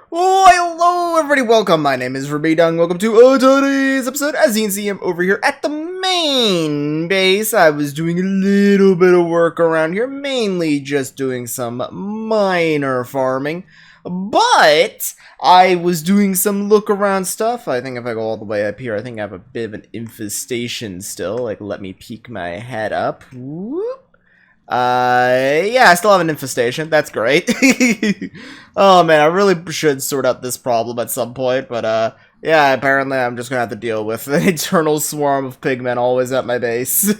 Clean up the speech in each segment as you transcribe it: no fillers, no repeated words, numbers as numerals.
Oh, hello everybody, welcome, my name is Rubydung, welcome to today's episode. As you can see, I'm over here at the main base. I was doing a little bit of work around here, mainly just doing some minor farming, but I was doing some look around stuff. I think if I go all the way up here, I think I have a bit of an infestation still. Like, let me peek my head up. Whoop. Yeah, I still have an infestation. That's great. Oh man, I really should sort out this problem at some point, but yeah, apparently I'm just gonna have to deal with an eternal swarm of pigmen always at my base.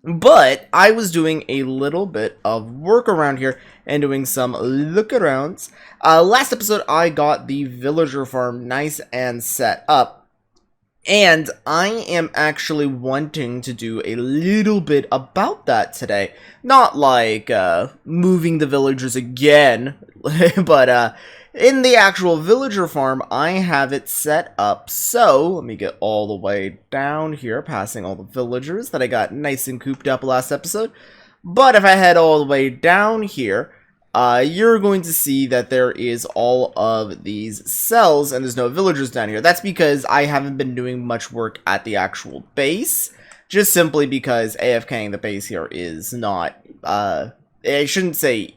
But I was doing a little bit of work around here and doing some look-arounds. Last episode, I got the villager farm nice and set up. And I am actually wanting to do a little bit about that today. Not like, moving the villagers again, but, in the actual villager farm, I have it set up so, let me get all the way down here, passing all the villagers that I got nice and cooped up last episode. But if I head all the way down here, you're going to see that there is all of these cells and there's no villagers down here. That's because I haven't been doing much work at the actual base, just simply because AFKing the base here is not, I shouldn't say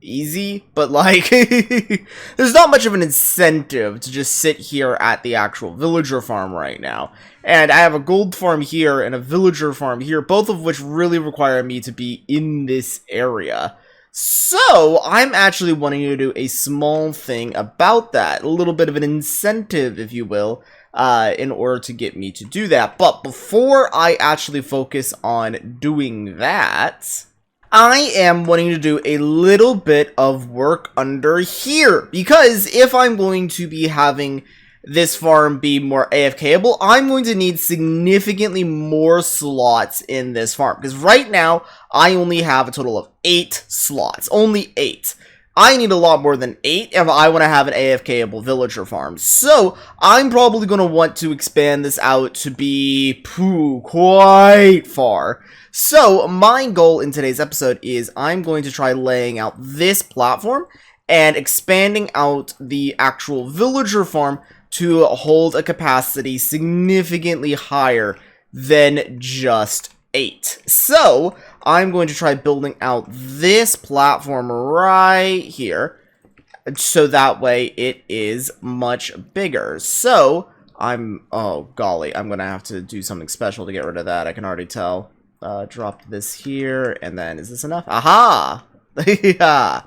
easy, but like, there's not much of an incentive to just sit here at the actual villager farm right now. And I have a gold farm here and a villager farm here, both of which really require me to be in this area. So, I'm actually wanting to do a small thing about that, a little bit of an incentive, if you will, in order to get me to do that. But before I actually focus on doing that, I am wanting to do a little bit of work under here, because if I'm going to be having this farm be more AFKable, I'm going to need significantly more slots in this farm. Because right now, I only have a total of 8 slots. Only 8. I need a lot more than 8 if I want to have an AFKable villager farm. So, I'm probably going to want to expand this out to be quite far. So, my goal in today's episode is I'm going to try laying out this platform and expanding out the actual villager farm to hold a capacity significantly higher than just 8. So, I'm going to try building out this platform right here, so that way it is much bigger. So, oh golly, I'm going to have to do something special to get rid of that, I can already tell. Drop this here, and then, is this enough? Aha! Yeah.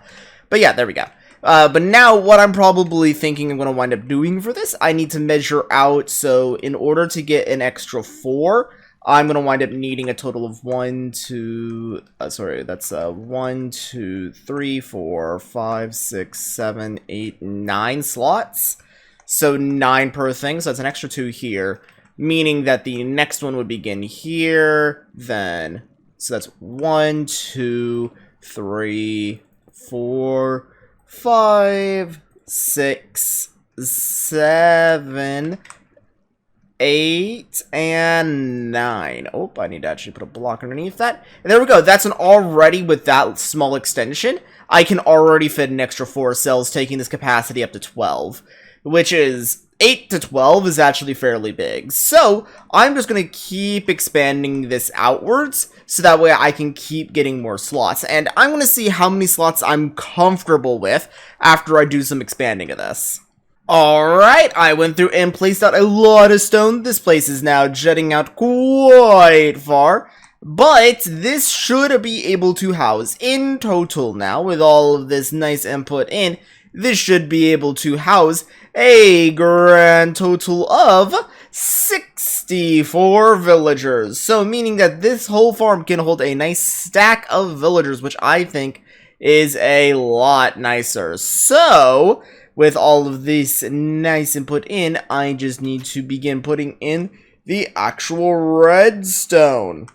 But yeah, there we go. But now, what I'm probably thinking I'm going to wind up doing for this, I need to measure out, so in order to get an extra 4, I'm going to wind up needing a total of 1, 2, 3, 4, 5, 6, 7, 8, 9 slots. So 9 per thing, so that's an extra 2 here, meaning that the next one would begin here, then, so that's 1, 2, 3, 4, 5, 6, 7, 8, and 9. Oh, I need to actually put a block underneath that. And there we go. That's already, with that small extension, I can already fit an extra 4 cells, taking this capacity up to 12. Which is, 8 to 12 is actually fairly big. So, I'm just going to keep expanding this outwards, so that way I can keep getting more slots. And I'm going to see how many slots I'm comfortable with after I do some expanding of this. Alright, I went through and placed out a lot of stone. This place is now jutting out quite far. But this should be able to house, in total now, with all of this nice input in, this should be able to house a grand total of 64 villagers. So, meaning that this whole farm can hold a nice stack of villagers, which I think is a lot nicer. So, with all of this nice input in, I just need to begin putting in the actual redstone.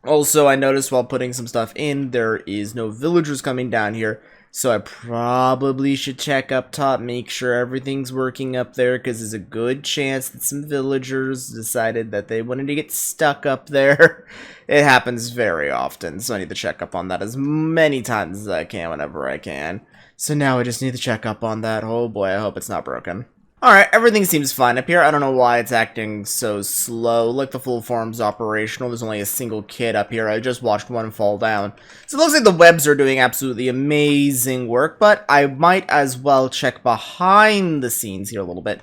Also, I noticed while putting some stuff in, there is no villagers coming down here. So I probably should check up top, make sure everything's working up there, because there's a good chance that some villagers decided that they wanted to get stuck up there. It happens very often, so I need to check up on that as many times as I can whenever I can. So now I just need to check up on that. Oh boy, I hope it's not broken. Alright, everything seems fine up here. I don't know why it's acting so slow. Like, the full farm's operational. There's only a single kid up here. I just watched one fall down. So it looks like the webs are doing absolutely amazing work, but I might as well check behind the scenes here a little bit,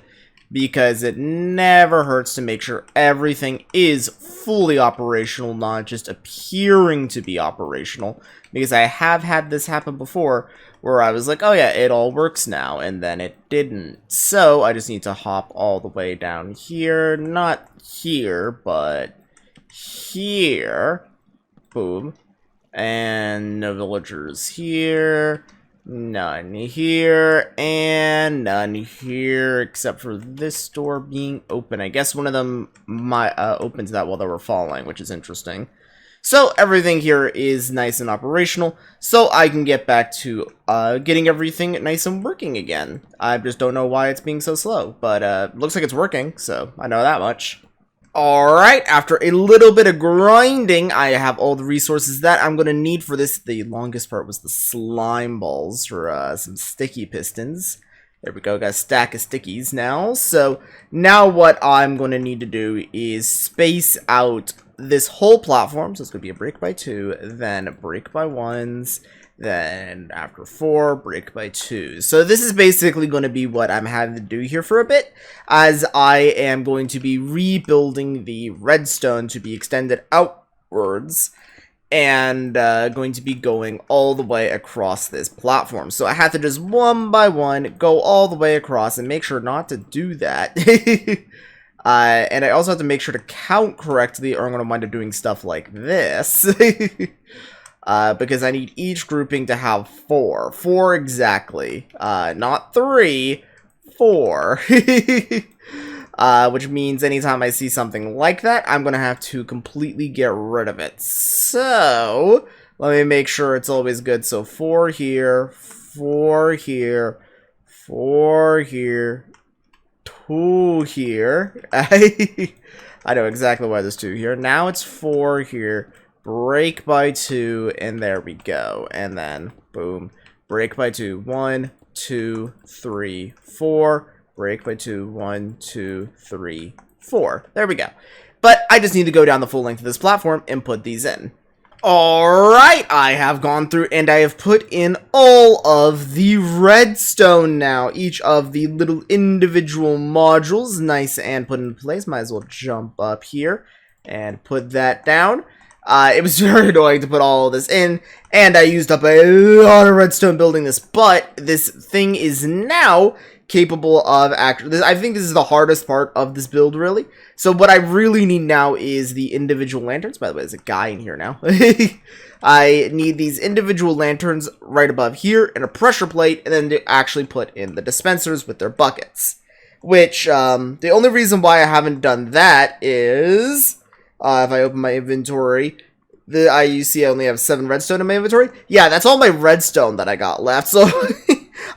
because it never hurts to make sure everything is fully operational, not just appearing to be operational. Because I have had this happen before, where I was like, oh yeah, it all works now, and then it didn't. So I just need to hop all the way down here, not here, but here. Boom. And no villagers here, none here, and none here, except for this door being open. I guess one of them opened that while they were falling, which is interesting. So everything here is nice and operational, so I can get back to getting everything nice and working again. I just don't know why it's being so slow, but looks like it's working, so I know that much. Alright, after a little bit of grinding, I have all the resources that I'm going to need for this. The longest part was the slime balls for some sticky pistons. There we go, got a stack of stickies now. So now what I'm going to need to do is space out this whole platform. So it's going to be a brick by 2, then brick by 1s, then after 4, brick by 2. So this is basically going to be what I'm having to do here for a bit, as I am going to be rebuilding the redstone to be extended outwards, and going to be going all the way across this platform. So I have to just one by one go all the way across and make sure not to do that. And I also have to make sure to count correctly, or I'm going to wind up doing stuff like this. Because I need each grouping to have 4. 4 exactly. Not 3, 4. Which means anytime I see something like that, I'm going to have to completely get rid of it. So, let me make sure it's always good. So 4 here, 4 here, 4 here, 2 here. I know exactly why there's 2 here. Now it's 4 here. Break by 2, and there we go. And then, boom, break by 2. 1, 2, 3, 4. Break by 2. 1, 2, 3, 4. There we go. But I just need to go down the full length of this platform and put these in. Alright, I have gone through and I have put in all of the redstone now. Each of the little individual modules, nice and put in place. Might as well jump up here and put that down. It was very annoying to put all of this in, and I used up a lot of redstone building this, but this thing is now capable of actually, I think this is the hardest part of this build, really. So what I really need now is the individual lanterns. By the way, there's a guy in here now. I need these individual lanterns right above here, and a pressure plate, and then to actually put in the dispensers with their buckets. Which, the only reason why I haven't done that is... if I open my inventory, you see I only have 7 redstone in my inventory. Yeah, that's all my redstone that I got left. So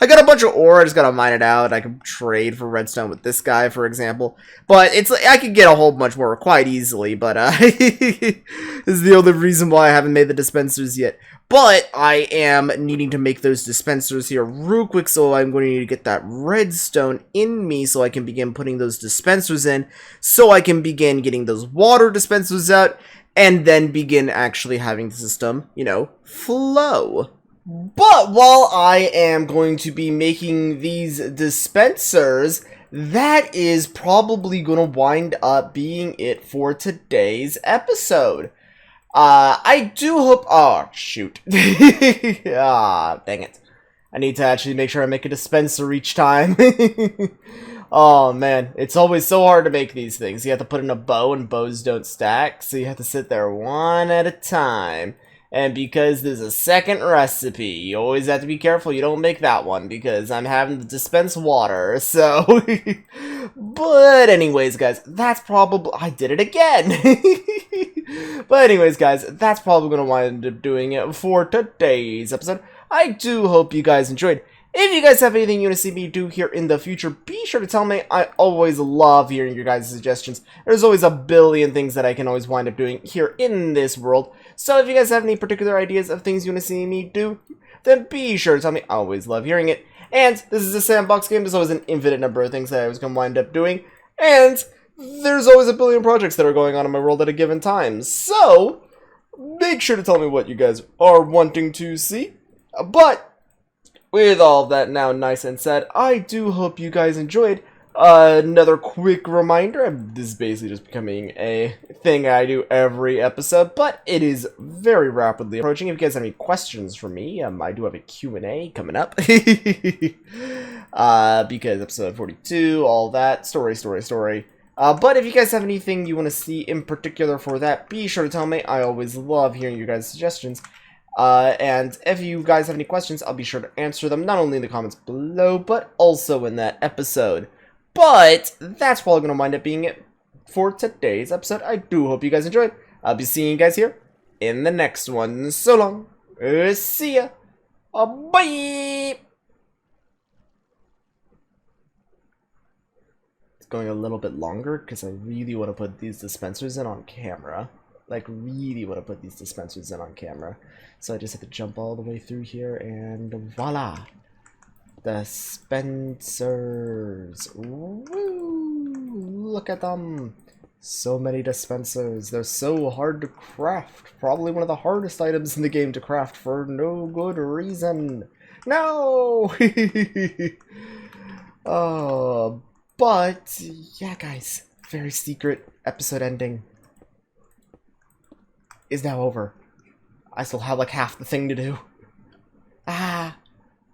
I got a bunch of ore. I just gotta mine it out. I can trade for redstone with this guy, for example. But it's I could get a whole bunch more quite easily. But this is the only reason why I haven't made the dispensers yet. But I am needing to make those dispensers here real quick, so I'm going to need to get that redstone in me so I can begin putting those dispensers in, so I can begin getting those water dispensers out, and then begin actually having the system, you know, flow. But while I am going to be making these dispensers, that is probably going to wind up being it for today's episode. I do hope... Oh, shoot. Ah, dang it. I need to actually make sure I make a dispenser each time. Oh, man. It's always so hard to make these things. You have to put in a bow, and bows don't stack, so you have to sit there one at a time. And because there's a second recipe, you always have to be careful you don't make that one, because I'm having to dispense water, so... But anyways, guys, that's probably... I did it again! But anyways, guys, that's probably going to wind up doing it for today's episode. I do hope you guys enjoyed. If you guys have anything you want to see me do here in the future, be sure to tell me. I always love hearing your guys' suggestions. There's always a billion things that I can always wind up doing here in this world. So if you guys have any particular ideas of things you want to see me do, then be sure to tell me. I always love hearing it. And this is a sandbox game. There's always an infinite number of things that I was going to wind up doing. And there's always a billion projects that are going on in my world at a given time. So, make sure to tell me what you guys are wanting to see. But, with all that now nice and said, I do hope you guys enjoyed. Another quick reminder, this is basically just becoming a thing I do every episode, but it is very rapidly approaching. If you guys have any questions for me, I do have a Q&A coming up. Because episode 42, all that, story. But if you guys have anything you want to see in particular for that, be sure to tell me. I always love hearing your guys' suggestions. And if you guys have any questions, I'll be sure to answer them, not only in the comments below, but also in that episode. But that's probably going to wind up being it for today's episode. I do hope you guys enjoyed. I'll be seeing you guys here in the next one. So long. See ya. Bye. It's going a little bit longer because I really want to put these dispensers in on camera. Like, really want to put these dispensers in on camera. So I just have to jump all the way through here and voila. Dispensers. Woo! Look at them. So many dispensers. They're so hard to craft. Probably one of the hardest items in the game to craft for no good reason. No! Oh, but yeah, guys. Very secret episode ending is now over. I still have like half the thing to do.